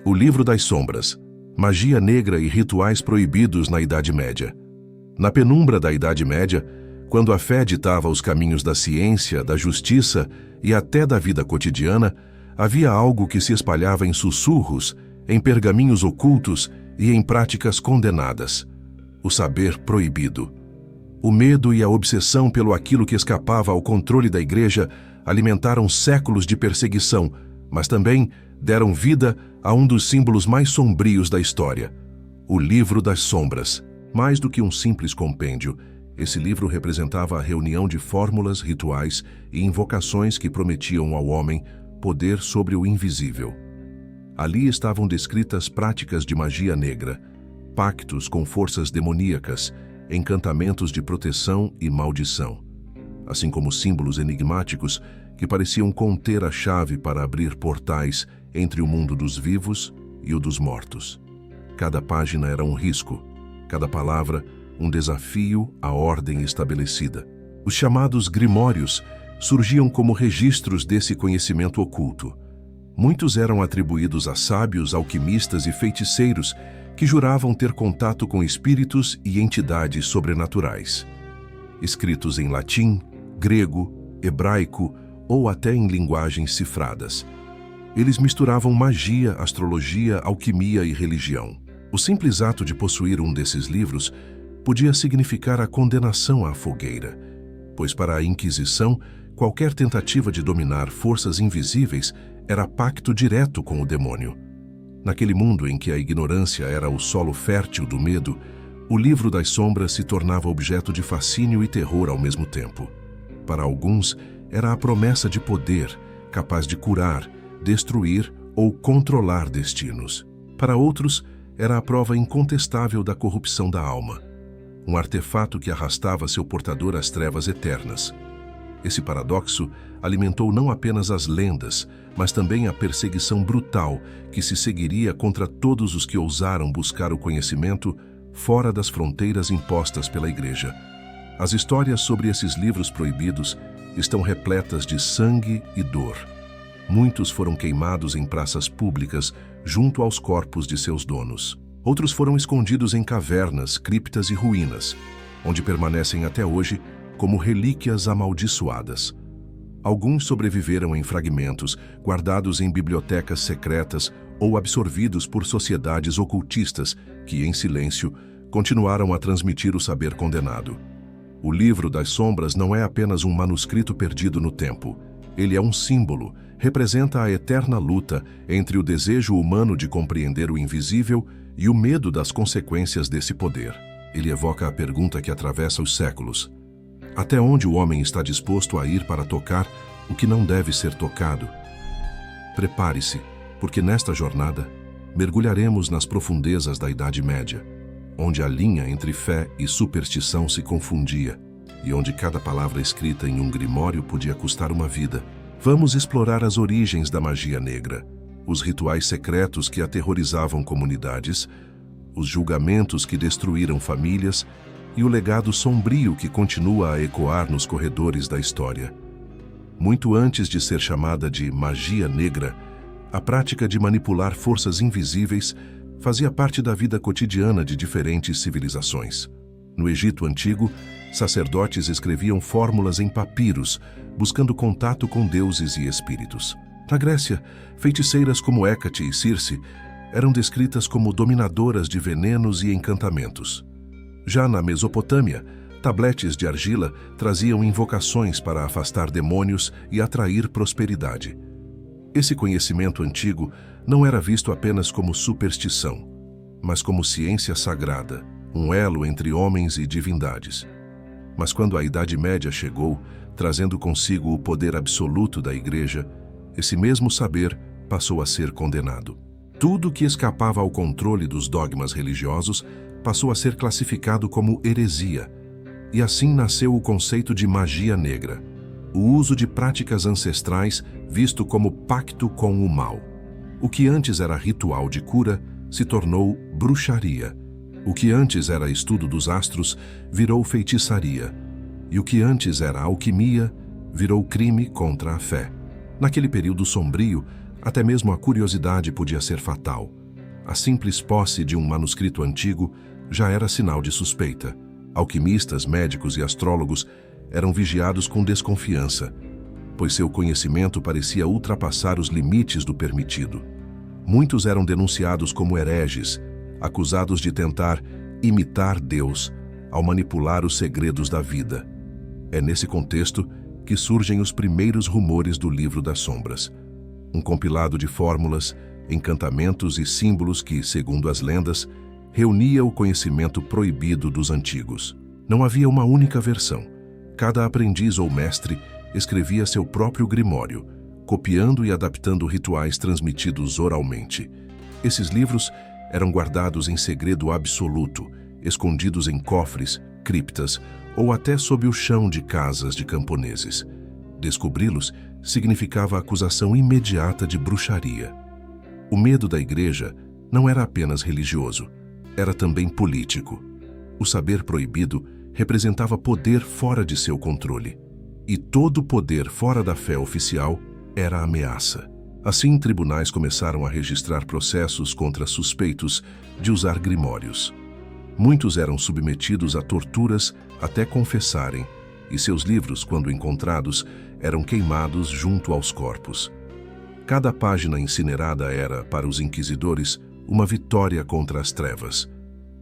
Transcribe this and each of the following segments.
O Livro das Sombras. Magia negra e rituais proibidos na Idade Média. Na penumbra da Idade Média, quando a fé ditava os caminhos da ciência, da justiça e até da vida cotidiana, havia algo que se espalhava em sussurros, em pergaminhos ocultos e em práticas condenadas: o saber proibido. O medo e a obsessão pelo aquilo que escapava ao controle da Igreja alimentaram séculos de perseguição, mas também deram vida a um dos símbolos mais sombrios da história: o Livro das Sombras. Mais do que um simples compêndio, esse livro representava a reunião de fórmulas, rituais e invocações que prometiam ao homem poder sobre o invisível. Ali estavam descritas práticas de magia negra, pactos com forças demoníacas, encantamentos de proteção e maldição, assim como símbolos enigmáticos que pareciam conter a chave para abrir portais entre o mundo dos vivos e o dos mortos. Cada página era um risco, cada palavra um desafio à ordem estabelecida. Os chamados grimórios surgiam como registros desse conhecimento oculto. Muitos eram atribuídos a sábios, alquimistas e feiticeiros que juravam ter contato com espíritos e entidades sobrenaturais. Escritos em latim, grego, hebraico ou até em linguagens cifradas. Eles misturavam magia, astrologia, alquimia e religião. O simples ato de possuir um desses livros podia significar a condenação à fogueira, pois para a Inquisição, qualquer tentativa de dominar forças invisíveis era pacto direto com o demônio. Naquele mundo em que a ignorância era o solo fértil do medo, o Livro das Sombras se tornava objeto de fascínio e terror ao mesmo tempo. Para alguns, era a promessa de poder, capaz de curar, destruir ou controlar destinos. Para outros, era a prova incontestável da corrupção da alma, um artefato que arrastava seu portador às trevas eternas. Esse paradoxo alimentou não apenas as lendas, mas também a perseguição brutal que se seguiria contra todos os que ousaram buscar o conhecimento fora das fronteiras impostas pela Igreja. As histórias sobre esses livros proibidos estão repletas de sangue e dor. Muitos foram queimados em praças públicas junto aos corpos de seus donos. Outros foram escondidos em cavernas, criptas e ruínas, onde permanecem até hoje como relíquias amaldiçoadas. Alguns sobreviveram em fragmentos, guardados em bibliotecas secretas ou absorvidos por sociedades ocultistas que, em silêncio, continuaram a transmitir o saber condenado. O Livro das Sombras não é apenas um manuscrito perdido no tempo. Ele é um símbolo, representa a eterna luta entre o desejo humano de compreender o invisível e o medo das consequências desse poder. Ele evoca a pergunta que atravessa os séculos: até onde o homem está disposto a ir para tocar o que não deve ser tocado? Prepare-se, porque nesta jornada mergulharemos nas profundezas da Idade Média, onde a linha entre fé e superstição se confundia e onde cada palavra escrita em um grimório podia custar uma vida. Vamos explorar as origens da magia negra, os rituais secretos que aterrorizavam comunidades, os julgamentos que destruíram famílias e o legado sombrio que continua a ecoar nos corredores da história. Muito antes de ser chamada de magia negra, a prática de manipular forças invisíveis fazia parte da vida cotidiana de diferentes civilizações. No Egito Antigo, sacerdotes escreviam fórmulas em papiros, buscando contato com deuses e espíritos. Na Grécia, feiticeiras como Hécate e Circe eram descritas como dominadoras de venenos e encantamentos. Já na Mesopotâmia, tabletes de argila traziam invocações para afastar demônios e atrair prosperidade. Esse conhecimento antigo não era visto apenas como superstição, mas como ciência sagrada, um elo entre homens e divindades. Mas quando a Idade Média chegou, trazendo consigo o poder absoluto da Igreja, esse mesmo saber passou a ser condenado. Tudo que escapava ao controle dos dogmas religiosos passou a ser classificado como heresia, e assim nasceu o conceito de magia negra, o uso de práticas ancestrais visto como pacto com o mal. O que antes era ritual de cura se tornou bruxaria. O que antes era estudo dos astros virou feitiçaria. E o que antes era alquimia virou crime contra a fé. Naquele período sombrio, Até mesmo a curiosidade podia ser fatal. A simples posse de um manuscrito antigo já era sinal de suspeita. Alquimistas, médicos e astrólogos eram vigiados com desconfiança, pois seu conhecimento parecia ultrapassar os limites do permitido. Muitos eram denunciados como hereges, acusados de tentar imitar Deus ao manipular os segredos da vida. É nesse contexto que surgem os primeiros rumores do Livro das Sombras, um compilado de fórmulas, encantamentos e símbolos que, segundo as lendas, reunia o conhecimento proibido dos antigos. Não havia uma única versão. Cada aprendiz ou mestre escrevia seu próprio grimório, copiando e adaptando rituais transmitidos oralmente. Esses livros eram guardados em segredo absoluto, escondidos em cofres, criptas ou até sob o chão de casas de camponeses. Descobri-los significava a acusação imediata de bruxaria. O medo da igreja não era apenas religioso, era também político. O saber proibido representava poder fora de seu controle. E todo poder fora da fé oficial era ameaça. Assim, tribunais começaram a registrar processos contra suspeitos de usar grimórios. Muitos eram submetidos a torturas até confessarem, e seus livros, quando encontrados, eram queimados junto aos corpos. Cada página incinerada era, para os inquisidores, uma vitória contra as trevas.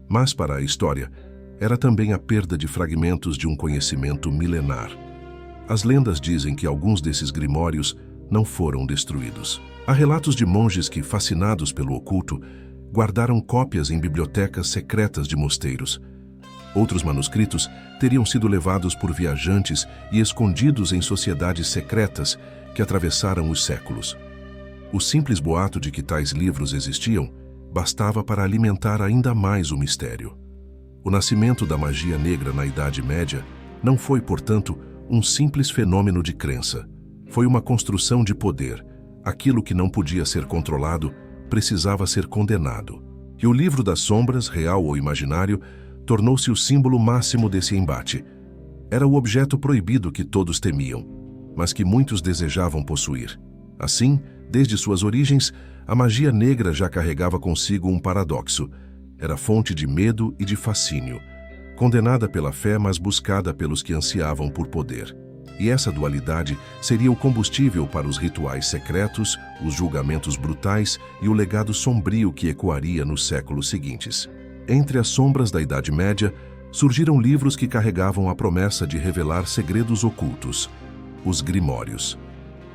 Mas, para a história, era também a perda de fragmentos de um conhecimento milenar. As lendas dizem que alguns desses grimórios não foram destruídos. Há relatos de monges que, fascinados pelo oculto, guardaram cópias em bibliotecas secretas de mosteiros. Outros manuscritos teriam sido levados por viajantes e escondidos em sociedades secretas que atravessaram os séculos. O simples boato de que tais livros existiam bastava para alimentar ainda mais o mistério. O nascimento da magia negra na Idade Média não foi, portanto, um simples fenômeno de crença. Foi uma construção de poder. Aquilo que não podia ser controlado precisava ser condenado. E o Livro das Sombras, real ou imaginário, tornou-se o símbolo máximo desse embate. Era o objeto proibido que todos temiam, mas que muitos desejavam possuir. Assim, desde suas origens, a magia negra já carregava consigo um paradoxo. Era fonte de medo e de fascínio, condenada pela fé, mas buscada pelos que ansiavam por poder. E essa dualidade seria o combustível para os rituais secretos, os julgamentos brutais e o legado sombrio que ecoaria nos séculos seguintes. Entre as sombras da Idade Média, surgiram livros que carregavam a promessa de revelar segredos ocultos, os grimórios.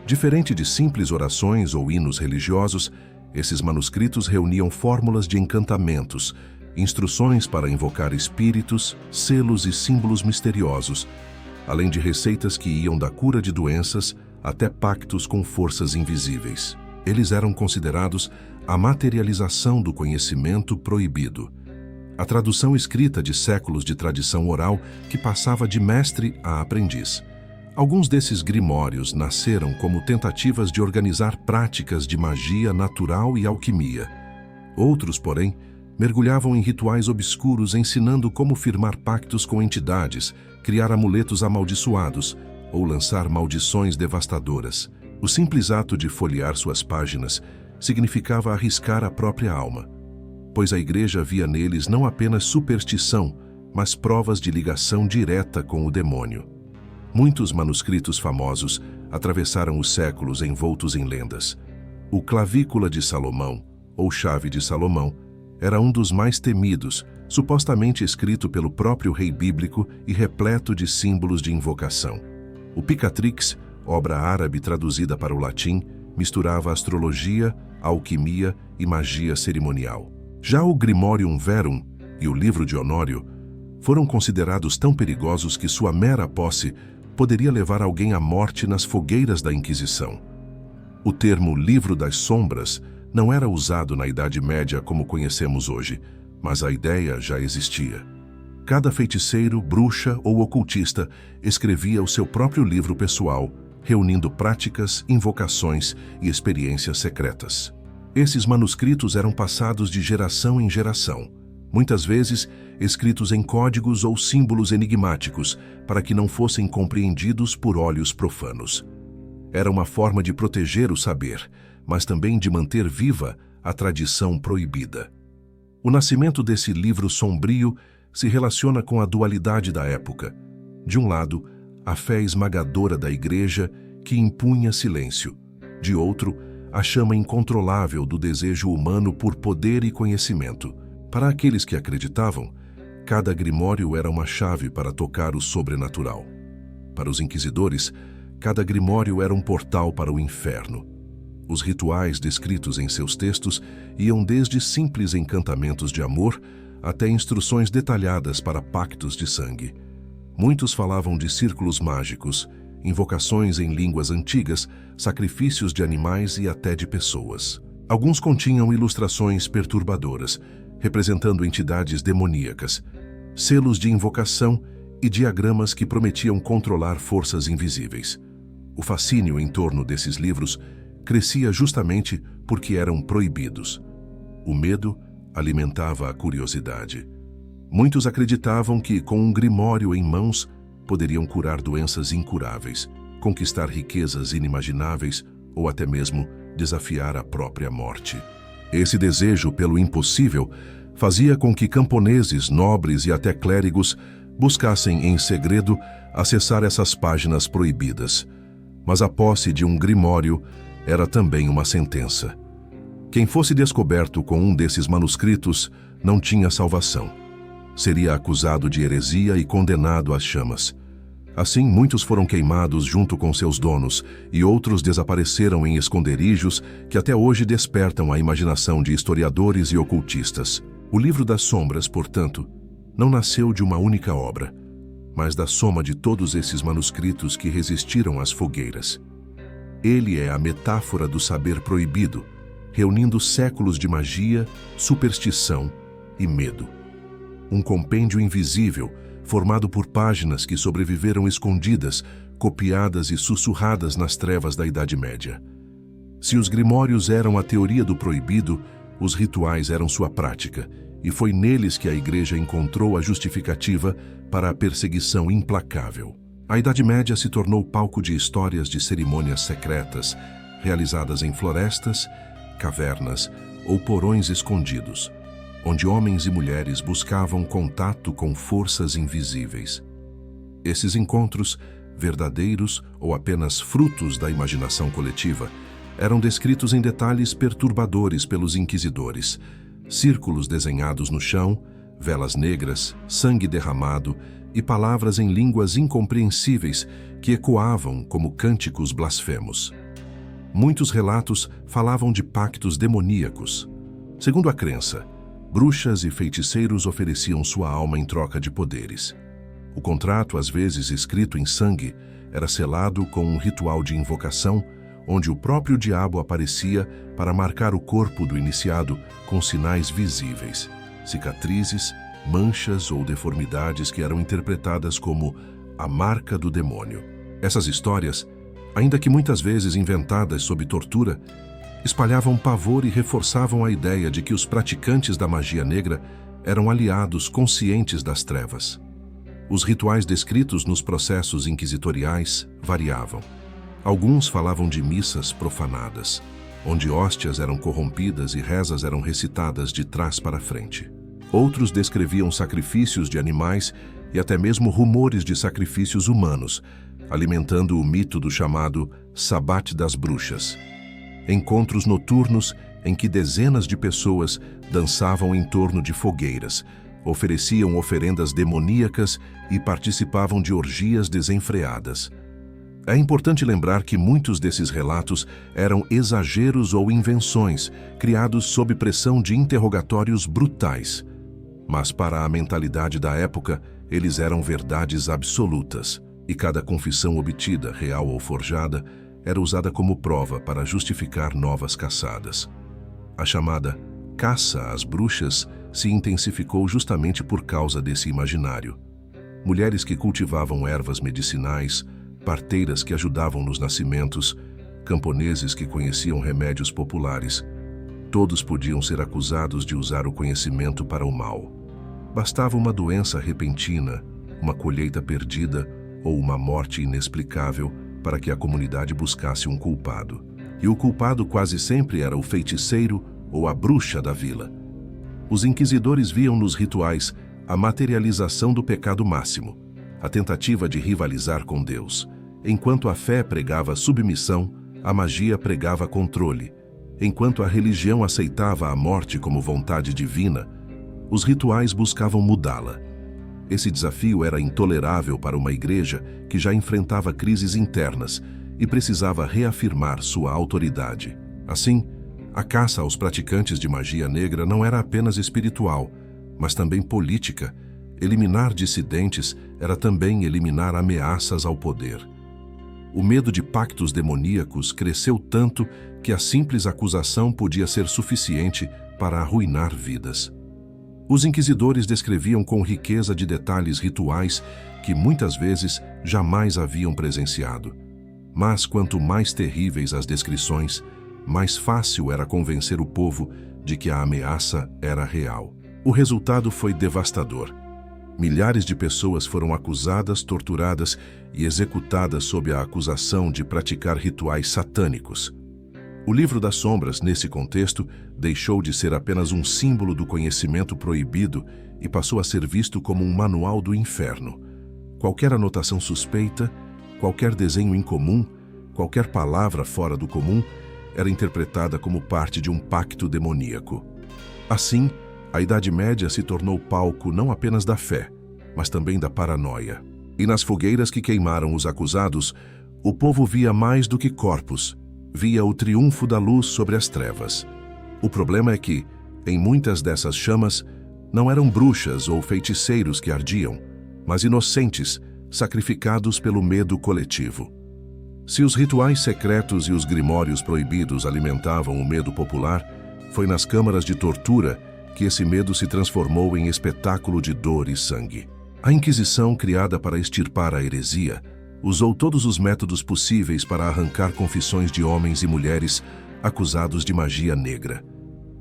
Diferente de simples orações ou hinos religiosos, esses manuscritos reuniam fórmulas de encantamentos, instruções para invocar espíritos, selos e símbolos misteriosos, além de receitas que iam da cura de doenças até pactos com forças invisíveis. Eles eram considerados a materialização do conhecimento proibido, a tradução escrita de séculos de tradição oral que passava de mestre a aprendiz. Alguns desses grimórios nasceram como tentativas de organizar práticas de magia natural e alquimia. Outros, porém, mergulhavam em rituais obscuros ensinando como firmar pactos com entidades, criar amuletos amaldiçoados ou lançar maldições devastadoras. O simples ato de folhear suas páginas significava arriscar a própria alma, pois a igreja via neles não apenas superstição, mas provas de ligação direta com o demônio. Muitos manuscritos famosos atravessaram os séculos envoltos em lendas. O Clavícula de Salomão, ou Chave de Salomão, era um dos mais temidos, supostamente escrito pelo próprio rei bíblico e repleto de símbolos de invocação. O Picatrix, obra árabe traduzida para o latim, misturava astrologia, alquimia e magia cerimonial. Já o Grimorium Verum e o Livro de Honório foram considerados tão perigosos que sua mera posse poderia levar alguém à morte nas fogueiras da Inquisição. O termo Livro das Sombras não era usado na Idade Média como conhecemos hoje, mas a ideia já existia. Cada feiticeiro, bruxa ou ocultista escrevia o seu próprio livro pessoal, reunindo práticas, invocações e experiências secretas. Esses manuscritos eram passados de geração em geração, muitas vezes escritos em códigos ou símbolos enigmáticos para que não fossem compreendidos por olhos profanos. Era uma forma de proteger o saber, mas também de manter viva a tradição proibida. O nascimento desse livro sombrio se relaciona com a dualidade da época. De um lado, a fé esmagadora da Igreja que impunha silêncio. De outro, a chama incontrolável do desejo humano por poder e conhecimento. Para aqueles que acreditavam, cada grimório era uma chave para tocar o sobrenatural. Para os inquisidores, cada grimório era um portal para o inferno. Os rituais descritos em seus textos iam desde simples encantamentos de amor até instruções detalhadas para pactos de sangue. Muitos falavam de círculos mágicos, invocações em línguas antigas, sacrifícios de animais e até de pessoas. Alguns continham ilustrações perturbadoras, representando entidades demoníacas, selos de invocação e diagramas que prometiam controlar forças invisíveis. O fascínio em torno desses livros crescia justamente porque eram proibidos. O medo alimentava a curiosidade. Muitos acreditavam que, com um grimório em mãos, poderiam curar doenças incuráveis, conquistar riquezas inimagináveis ou até mesmo desafiar a própria morte. Esse desejo pelo impossível fazia com que camponeses, nobres e até clérigos buscassem em segredo acessar essas páginas proibidas. Mas a posse de um grimório era também uma sentença. Quem fosse descoberto com um desses manuscritos não tinha salvação. Seria acusado de heresia e condenado às chamas. Assim, muitos foram queimados junto com seus donos e outros desapareceram em esconderijos que até hoje despertam a imaginação de historiadores e ocultistas. O Livro das Sombras, portanto, não nasceu de uma única obra, mas da soma de todos esses manuscritos que resistiram às fogueiras. Ele é a metáfora do saber proibido, reunindo séculos de magia, superstição e medo. Um compêndio invisível, formado por páginas que sobreviveram escondidas, copiadas e sussurradas nas trevas da Idade Média. Se os grimórios eram a teoria do proibido, os rituais eram sua prática, e foi neles que a Igreja encontrou a justificativa para a perseguição implacável. A Idade Média se tornou palco de histórias de cerimônias secretas, realizadas em florestas, cavernas ou porões escondidos, onde homens e mulheres buscavam contato com forças invisíveis. Esses encontros, verdadeiros ou apenas frutos da imaginação coletiva, eram descritos em detalhes perturbadores pelos inquisidores: círculos desenhados no chão, velas negras, sangue derramado e palavras em línguas incompreensíveis que ecoavam como cânticos blasfemos. Muitos relatos falavam de pactos demoníacos. Segundo a crença, bruxas e feiticeiros ofereciam sua alma em troca de poderes. O contrato, às vezes escrito em sangue, era selado com um ritual de invocação, onde o próprio diabo aparecia para marcar o corpo do iniciado com sinais visíveis, cicatrizes, manchas ou deformidades que eram interpretadas como a marca do demônio. Essas histórias, ainda que muitas vezes inventadas sob tortura, espalhavam pavor e reforçavam a ideia de que os praticantes da magia negra eram aliados conscientes das trevas. Os rituais descritos nos processos inquisitoriais variavam. Alguns falavam de missas profanadas, onde hóstias eram corrompidas e rezas eram recitadas de trás para frente. Outros descreviam sacrifícios de animais e até mesmo rumores de sacrifícios humanos, alimentando o mito do chamado Sabbat das Bruxas. Encontros noturnos em que dezenas de pessoas dançavam em torno de fogueiras, ofereciam oferendas demoníacas e participavam de orgias desenfreadas. É importante lembrar que muitos desses relatos eram exageros ou invenções, criados sob pressão de interrogatórios brutais. Mas para a mentalidade da época, eles eram verdades absolutas, e cada confissão obtida, real ou forjada, era usada como prova para justificar novas caçadas. A chamada caça às bruxas se intensificou justamente por causa desse imaginário. Mulheres que cultivavam ervas medicinais, parteiras que ajudavam nos nascimentos, camponeses que conheciam remédios populares, todos podiam ser acusados de usar o conhecimento para o mal. Bastava uma doença repentina, uma colheita perdida ou uma morte inexplicável para que a comunidade buscasse um culpado. e o culpado quase sempre era o feiticeiro ou a bruxa da vila. Os inquisidores viam nos rituais a materialização do pecado máximo, a tentativa de rivalizar com Deus. Enquanto a fé pregava submissão, a magia pregava controle. Enquanto a religião aceitava a morte como vontade divina, os rituais buscavam mudá-la. Esse desafio era intolerável para uma igreja que já enfrentava crises internas e precisava reafirmar sua autoridade. Assim, a caça aos praticantes de magia negra não era apenas espiritual, mas também política. Eliminar dissidentes era também eliminar ameaças ao poder. O medo de pactos demoníacos cresceu tanto que a simples acusação podia ser suficiente para arruinar vidas. Os inquisidores descreviam com riqueza de detalhes rituais que muitas vezes jamais haviam presenciado. Mas quanto mais terríveis as descrições, mais fácil era convencer o povo de que a ameaça era real. O resultado foi devastador. Milhares de pessoas foram acusadas, torturadas e executadas sob a acusação de praticar rituais satânicos. O livro das sombras, nesse contexto, deixou de ser apenas um símbolo do conhecimento proibido e passou a ser visto como um manual do inferno. Qualquer anotação suspeita, qualquer desenho incomum, qualquer palavra fora do comum era interpretada como parte de um pacto demoníaco. Assim, a Idade Média se tornou palco não apenas da fé, mas também da paranoia. E nas fogueiras que queimaram os acusados, o povo via mais do que corpos, via o triunfo da luz sobre as trevas. O problema é que, em muitas dessas chamas, não eram bruxas ou feiticeiros que ardiam, mas inocentes, sacrificados pelo medo coletivo. Se os rituais secretos e os grimórios proibidos alimentavam o medo popular, foi nas câmaras de tortura que esse medo se transformou em espetáculo de dor e sangue. A Inquisição, criada para extirpar a heresia, usou todos os métodos possíveis para arrancar confissões de homens e mulheres acusados de magia negra.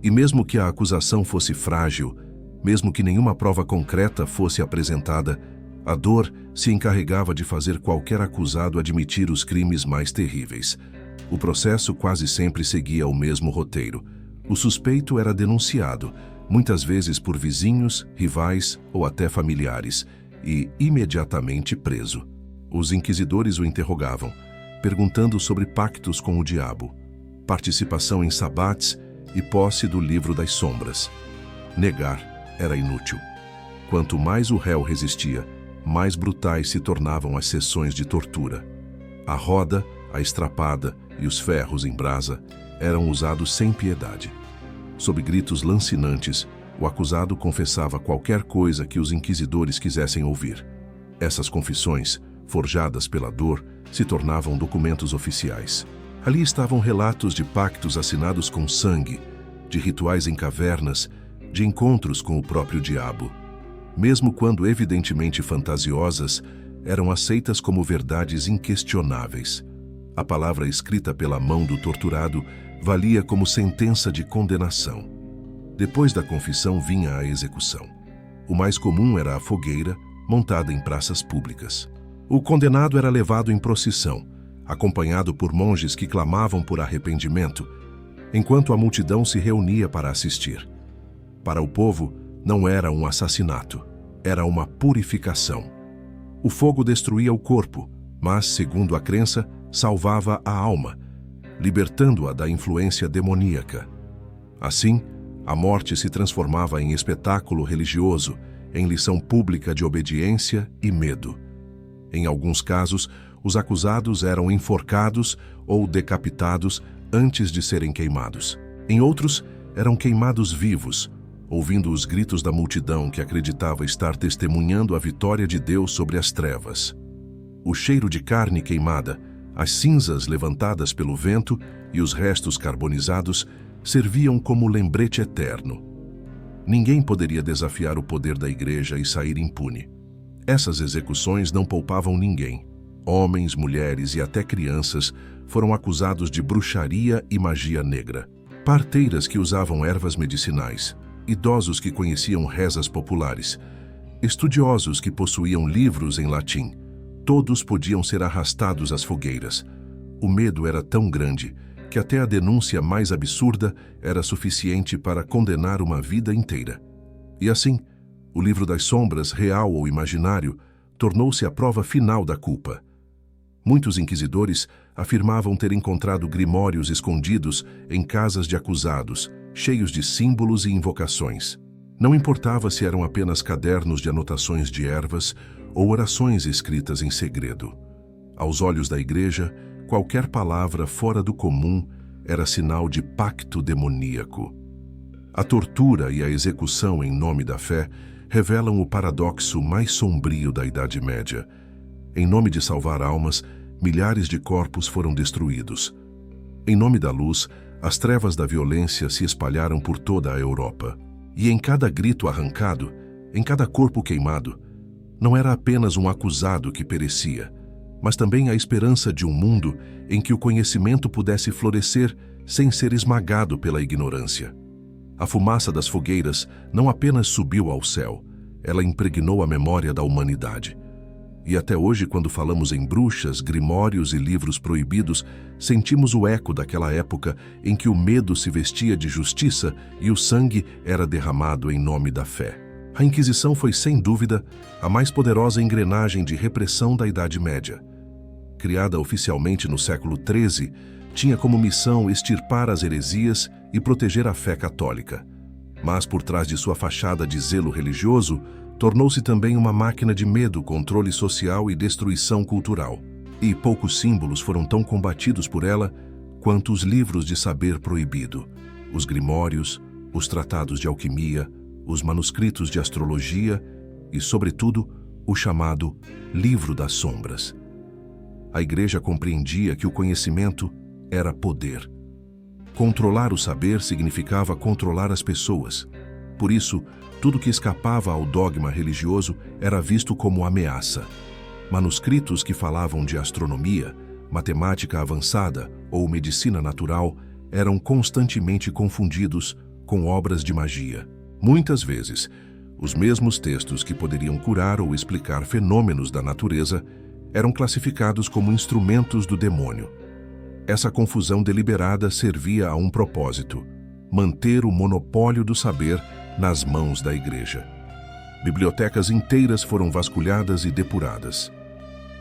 E mesmo que a acusação fosse frágil, mesmo que nenhuma prova concreta fosse apresentada, a dor se encarregava de fazer qualquer acusado admitir os crimes mais terríveis. O processo quase sempre seguia o mesmo roteiro. O suspeito era denunciado, muitas vezes por vizinhos, rivais ou até familiares, e imediatamente preso. Os inquisidores o interrogavam, perguntando sobre pactos com o diabo, participação em sabates e posse do livro das sombras. Negar era inútil. Quanto mais o réu resistia, mais brutais se tornavam as sessões de tortura. A roda, a estrapada e os ferros em brasa eram usados sem piedade. Sob gritos lancinantes, o acusado confessava qualquer coisa que os inquisidores quisessem ouvir. Essas confissões, forjadas pela dor, se tornavam documentos oficiais. Ali estavam relatos de pactos assinados com sangue, de rituais em cavernas, de encontros com o próprio diabo. Mesmo quando evidentemente fantasiosas, eram aceitas como verdades inquestionáveis. A palavra escrita pela mão do torturado valia como sentença de condenação. Depois da confissão vinha a execução. O mais comum era a fogueira, montada em praças públicas. O condenado era levado em procissão, acompanhado por monges que clamavam por arrependimento, enquanto a multidão se reunia para assistir. Para o povo, não era um assassinato, era uma purificação. O fogo destruía o corpo, mas, segundo a crença, salvava a alma, libertando-a da influência demoníaca. Assim, a morte se transformava em espetáculo religioso, em lição pública de obediência e medo. Em alguns casos, os acusados eram enforcados ou decapitados antes de serem queimados. Em outros, eram queimados vivos, ouvindo os gritos da multidão que acreditava estar testemunhando a vitória de Deus sobre as trevas. O cheiro de carne queimada, as cinzas levantadas pelo vento e os restos carbonizados serviam como lembrete eterno. Ninguém poderia desafiar o poder da igreja e sair impune. Essas execuções não poupavam ninguém. Homens, mulheres e até crianças foram acusados de bruxaria e magia negra. Parteiras que usavam ervas medicinais, idosos que conheciam rezas populares, estudiosos que possuíam livros em latim, todos podiam ser arrastados às fogueiras. O medo era tão grande que até a denúncia mais absurda era suficiente para condenar uma vida inteira. E assim, o livro das sombras, real ou imaginário, tornou-se a prova final da culpa. Muitos inquisidores afirmavam ter encontrado grimórios escondidos em casas de acusados, cheios de símbolos e invocações. Não importava se eram apenas cadernos de anotações de ervas ou orações escritas em segredo. Aos olhos da igreja, qualquer palavra fora do comum era sinal de pacto demoníaco. A tortura e a execução em nome da fé revelam o paradoxo mais sombrio da Idade Média. Em nome de salvar almas, milhares de corpos foram destruídos. Em nome da luz, as trevas da violência se espalharam por toda a Europa. E em cada grito arrancado, em cada corpo queimado, não era apenas um acusado que perecia, mas também a esperança de um mundo em que o conhecimento pudesse florescer sem ser esmagado pela ignorância. A fumaça das fogueiras não apenas subiu ao céu, ela impregnou a memória da humanidade. E até hoje, quando falamos em bruxas, grimórios e livros proibidos, sentimos o eco daquela época em que o medo se vestia de justiça e o sangue era derramado em nome da fé. A Inquisição foi, sem dúvida, a mais poderosa engrenagem de repressão da Idade Média. Criada oficialmente no século XIII, tinha como missão extirpar as heresias e proteger a fé católica. Mas por trás de sua fachada de zelo religioso, tornou-se também uma máquina de medo, controle social e destruição cultural. E poucos símbolos foram tão combatidos por ela quanto os livros de saber proibido, os grimórios, os tratados de alquimia, os manuscritos de astrologia e, sobretudo, o chamado Livro das Sombras. A Igreja compreendia que o conhecimento era poder. Controlar o saber significava controlar as pessoas. Por isso, tudo que escapava ao dogma religioso era visto como ameaça. Manuscritos que falavam de astronomia, matemática avançada ou medicina natural eram constantemente confundidos com obras de magia. Muitas vezes, os mesmos textos que poderiam curar ou explicar fenômenos da natureza eram classificados como instrumentos do demônio. Essa confusão deliberada servia a um propósito: manter o monopólio do saber nas mãos da Igreja. Bibliotecas inteiras foram vasculhadas e depuradas.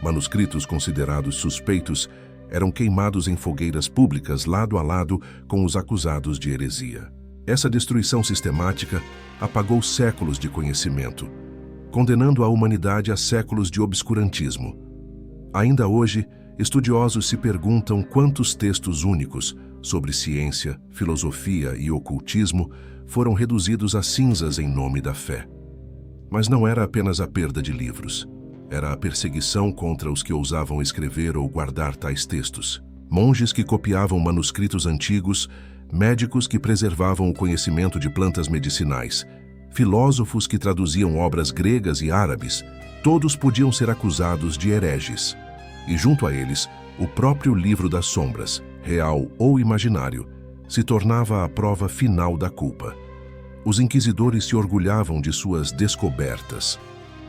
Manuscritos considerados suspeitos eram queimados em fogueiras públicas lado a lado com os acusados de heresia. Essa destruição sistemática apagou séculos de conhecimento, condenando a humanidade a séculos de obscurantismo. Ainda hoje, estudiosos se perguntam quantos textos únicos sobre ciência, filosofia e ocultismo foram reduzidos a cinzas em nome da fé. Mas não era apenas a perda de livros. Era a perseguição contra os que ousavam escrever ou guardar tais textos. Monges que copiavam manuscritos antigos, médicos que preservavam o conhecimento de plantas medicinais, filósofos que traduziam obras gregas e árabes, todos podiam ser acusados de hereges. E junto a eles, o próprio Livro das Sombras, real ou imaginário, se tornava a prova final da culpa. Os inquisidores se orgulhavam de suas descobertas.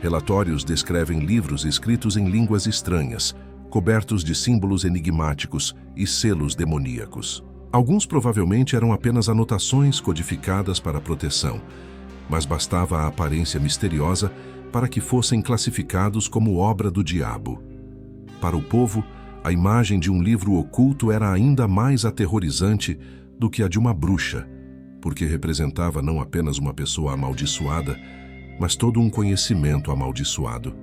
Relatórios descrevem livros escritos em línguas estranhas, cobertos de símbolos enigmáticos e selos demoníacos. Alguns provavelmente eram apenas anotações codificadas para proteção, mas bastava a aparência misteriosa para que fossem classificados como obra do diabo. Para o povo, a imagem de um livro oculto era ainda mais aterrorizante do que a de uma bruxa, porque representava não apenas uma pessoa amaldiçoada, mas todo um conhecimento amaldiçoado.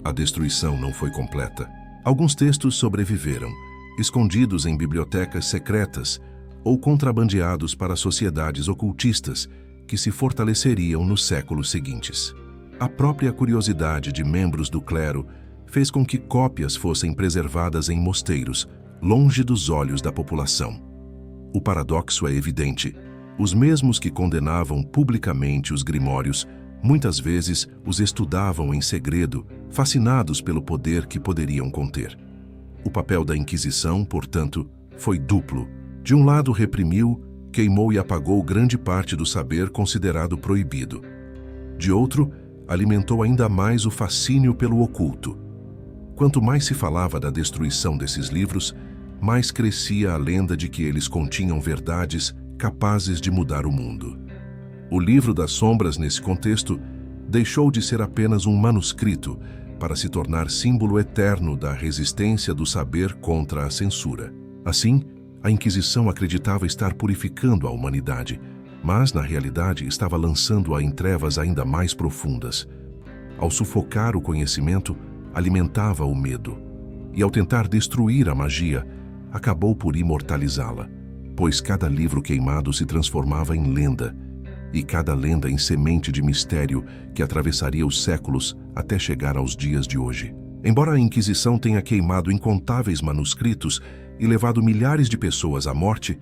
A destruição não foi completa. Alguns textos sobreviveram, escondidos em bibliotecas secretas ou contrabandeados para sociedades ocultistas que se fortaleceriam nos séculos seguintes. A própria curiosidade de membros do clero fez com que cópias fossem preservadas em mosteiros, longe dos olhos da população. O paradoxo é evidente. Os mesmos que condenavam publicamente os grimórios, muitas vezes os estudavam em segredo, fascinados pelo poder que poderiam conter. O papel da Inquisição, portanto, foi duplo. De um lado, reprimiu, queimou e apagou grande parte do saber considerado proibido. De outro, alimentou ainda mais o fascínio pelo oculto. Quanto mais se falava da destruição desses livros, mais crescia a lenda de que eles continham verdades capazes de mudar o mundo. O Livro das Sombras, nesse contexto, deixou de ser apenas um manuscrito para se tornar símbolo eterno da resistência do saber contra a censura. Assim, a Inquisição acreditava estar purificando a humanidade, mas, na realidade, estava lançando-a em trevas ainda mais profundas. Ao sufocar o conhecimento, alimentava o medo. E, ao tentar destruir a magia, acabou por imortalizá-la, pois cada livro queimado se transformava em lenda, e cada lenda em semente de mistério que atravessaria os séculos até chegar aos dias de hoje. Embora a Inquisição tenha queimado incontáveis manuscritos e levado milhares de pessoas à morte,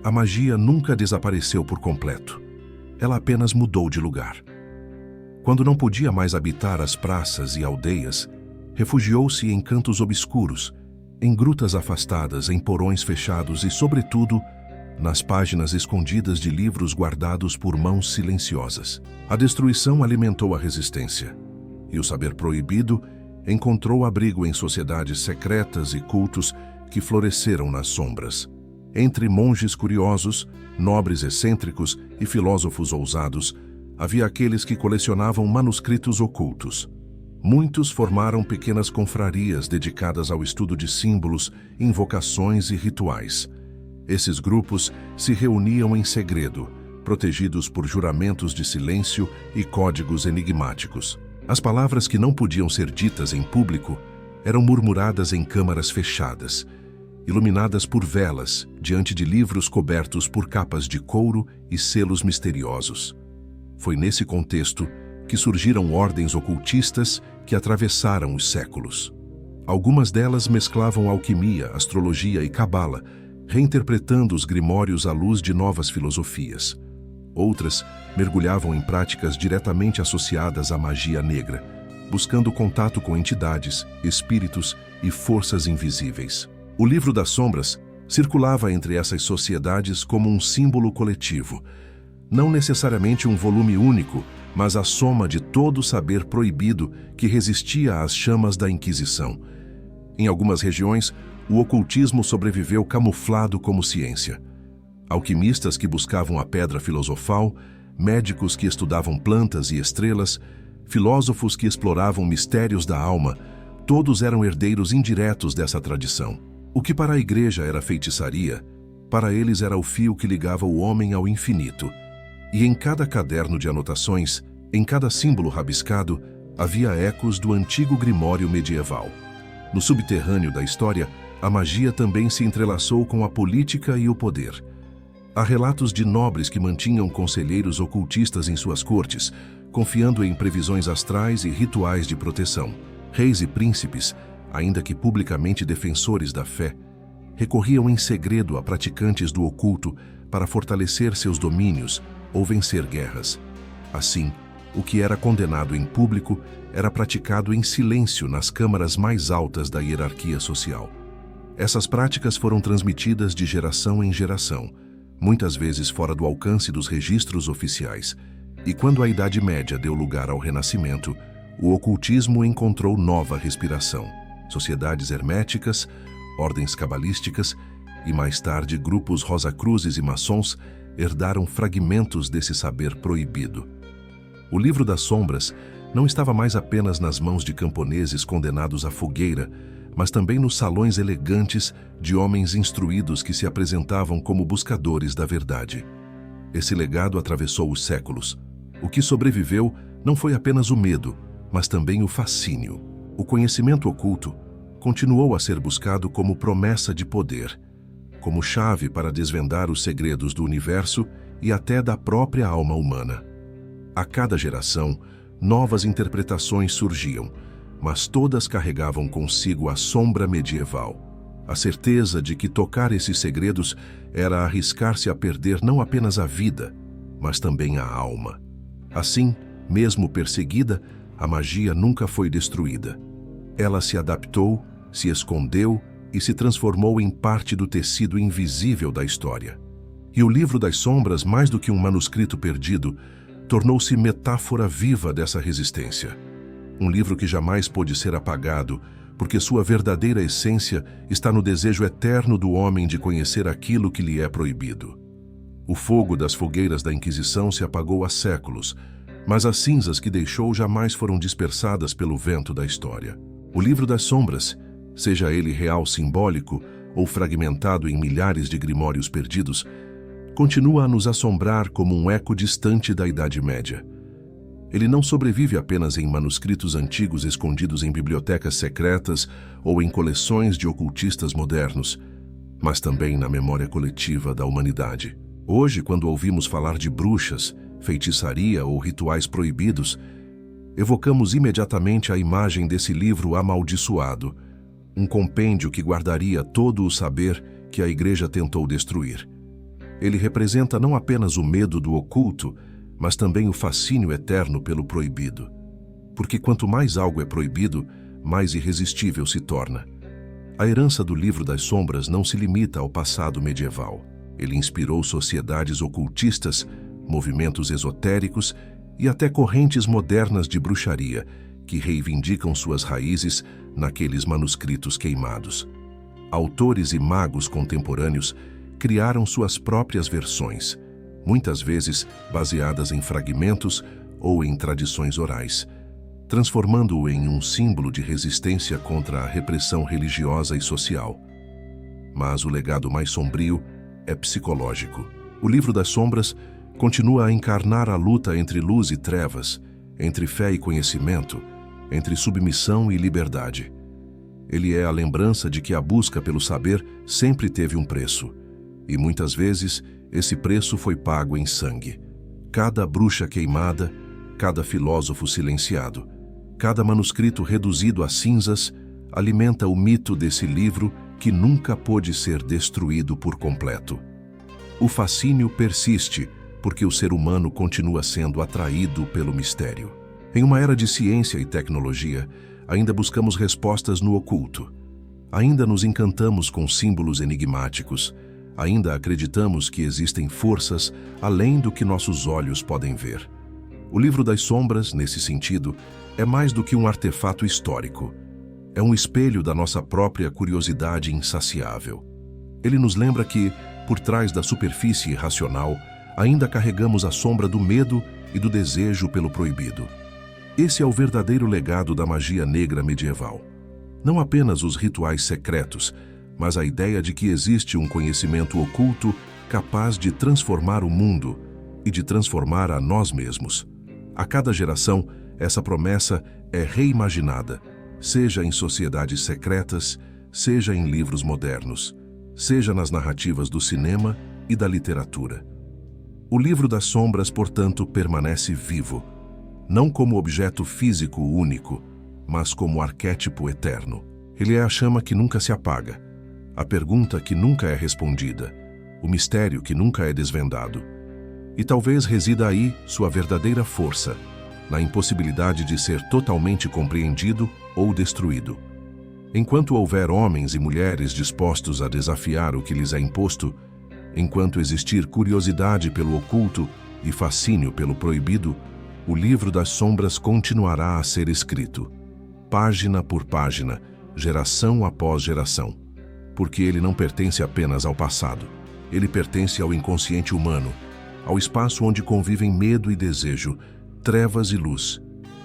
a magia nunca desapareceu por completo. Ela apenas mudou de lugar. Quando não podia mais habitar as praças e aldeias, refugiou-se em cantos obscuros, em grutas afastadas, em porões fechados e, sobretudo, nas páginas escondidas de livros guardados por mãos silenciosas. A destruição alimentou a resistência, e o saber proibido encontrou abrigo em sociedades secretas e cultos que floresceram nas sombras. Entre monges curiosos, nobres excêntricos e filósofos ousados, havia aqueles que colecionavam manuscritos ocultos. Muitos formaram pequenas confrarias dedicadas ao estudo de símbolos, invocações e rituais. Esses grupos se reuniam em segredo, protegidos por juramentos de silêncio e códigos enigmáticos. As palavras que não podiam ser ditas em público eram murmuradas em câmaras fechadas, iluminadas por velas diante de livros cobertos por capas de couro e selos misteriosos. Foi nesse contexto que surgiram ordens ocultistas que atravessaram os séculos. Algumas delas mesclavam alquimia, astrologia e cabala, reinterpretando os grimórios à luz de novas filosofias. Outras mergulhavam em práticas diretamente associadas à magia negra, buscando contato com entidades, espíritos e forças invisíveis. O Livro das Sombras circulava entre essas sociedades como um símbolo coletivo, não necessariamente um volume único, mas a soma de todo o saber proibido que resistia às chamas da Inquisição. Em algumas regiões, o ocultismo sobreviveu camuflado como ciência. Alquimistas que buscavam a pedra filosofal, médicos que estudavam plantas e estrelas, filósofos que exploravam mistérios da alma, todos eram herdeiros indiretos dessa tradição. O que para a Igreja era feitiçaria, para eles era o fio que ligava o homem ao infinito. E em cada caderno de anotações, em cada símbolo rabiscado, havia ecos do antigo grimório medieval. No subterrâneo da história, a magia também se entrelaçou com a política e o poder. Há relatos de nobres que mantinham conselheiros ocultistas em suas cortes, confiando em previsões astrais e rituais de proteção. Reis e príncipes, ainda que publicamente defensores da fé, recorriam em segredo a praticantes do oculto para fortalecer seus domínios ou vencer guerras. Assim, o que era condenado em público era praticado em silêncio nas câmaras mais altas da hierarquia social. Essas práticas foram transmitidas de geração em geração, muitas vezes fora do alcance dos registros oficiais, e quando a Idade Média deu lugar ao Renascimento, o ocultismo encontrou nova respiração. Sociedades herméticas, ordens cabalísticas e, mais tarde, grupos rosacruzes e maçons herdaram fragmentos desse saber proibido. O Livro das Sombras não estava mais apenas nas mãos de camponeses condenados à fogueira, mas também nos salões elegantes de homens instruídos que se apresentavam como buscadores da verdade. Esse legado atravessou os séculos. O que sobreviveu não foi apenas o medo, mas também o fascínio. O conhecimento oculto continuou a ser buscado como promessa de poder, como chave para desvendar os segredos do universo e até da própria alma humana. A cada geração, novas interpretações surgiam, mas todas carregavam consigo a sombra medieval. A certeza de que tocar esses segredos era arriscar-se a perder não apenas a vida, mas também a alma. Assim, mesmo perseguida, a magia nunca foi destruída. Ela se adaptou, se escondeu e se transformou em parte do tecido invisível da história. E o Livro das Sombras, mais do que um manuscrito perdido, tornou-se metáfora viva dessa resistência. Um livro que jamais pôde ser apagado, porque sua verdadeira essência está no desejo eterno do homem de conhecer aquilo que lhe é proibido. O fogo das fogueiras da Inquisição se apagou há séculos, mas as cinzas que deixou jamais foram dispersadas pelo vento da história. O livro das sombras, seja ele real simbólico ou fragmentado em milhares de grimórios perdidos, continua a nos assombrar como um eco distante da Idade Média. Ele não sobrevive apenas em manuscritos antigos escondidos em bibliotecas secretas ou em coleções de ocultistas modernos, mas também na memória coletiva da humanidade. Hoje, quando ouvimos falar de bruxas, feitiçaria ou rituais proibidos, evocamos imediatamente a imagem desse livro amaldiçoado, um compêndio que guardaria todo o saber que a Igreja tentou destruir. Ele representa não apenas o medo do oculto, mas também o fascínio eterno pelo proibido. Porque quanto mais algo é proibido, mais irresistível se torna. A herança do livro das sombras não se limita ao passado medieval. Ele inspirou sociedades ocultistas, movimentos esotéricos e até correntes modernas de bruxaria, que reivindicam suas raízes naqueles manuscritos queimados. Autores e magos contemporâneos criaram suas próprias versões, muitas vezes baseadas em fragmentos ou em tradições orais, transformando-o em um símbolo de resistência contra a repressão religiosa e social. Mas o legado mais sombrio é psicológico. O livro das sombras continua a encarnar a luta entre luz e trevas, entre fé e conhecimento, entre submissão e liberdade. Ele é a lembrança de que a busca pelo saber sempre teve um preço, e muitas vezes esse preço foi pago em sangue. Cada bruxa queimada, cada filósofo silenciado, cada manuscrito reduzido a cinzas alimenta o mito desse livro que nunca pôde ser destruído por completo. O fascínio persiste porque o ser humano continua sendo atraído pelo mistério. Em uma era de ciência e tecnologia, ainda buscamos respostas no oculto. Ainda nos encantamos com símbolos enigmáticos. Ainda acreditamos que existem forças além do que nossos olhos podem ver. O livro das sombras, nesse sentido, é mais do que um artefato histórico. É um espelho da nossa própria curiosidade insaciável. Ele nos lembra que, por trás da superfície irracional, ainda carregamos a sombra do medo e do desejo pelo proibido. Esse é o verdadeiro legado da magia negra medieval. Não apenas os rituais secretos, mas a ideia de que existe um conhecimento oculto capaz de transformar o mundo e de transformar a nós mesmos. A cada geração, essa promessa é reimaginada, seja em sociedades secretas, seja em livros modernos, seja nas narrativas do cinema e da literatura. O livro das sombras, portanto, permanece vivo, não como objeto físico único, mas como arquétipo eterno. Ele é a chama que nunca se apaga, a pergunta que nunca é respondida, o mistério que nunca é desvendado. E talvez resida aí sua verdadeira força, na impossibilidade de ser totalmente compreendido ou destruído. Enquanto houver homens e mulheres dispostos a desafiar o que lhes é imposto, enquanto existir curiosidade pelo oculto e fascínio pelo proibido, o livro das sombras continuará a ser escrito, página por página, geração após geração. Porque ele não pertence apenas ao passado. Ele pertence ao inconsciente humano, ao espaço onde convivem medo e desejo, trevas e luz.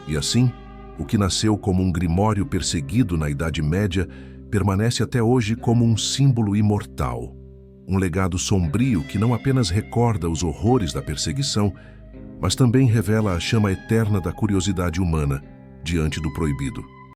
E assim, o que nasceu como um grimório perseguido na Idade Média permanece até hoje como um símbolo imortal. Um legado sombrio que não apenas recorda os horrores da perseguição, mas também revela a chama eterna da curiosidade humana diante do proibido.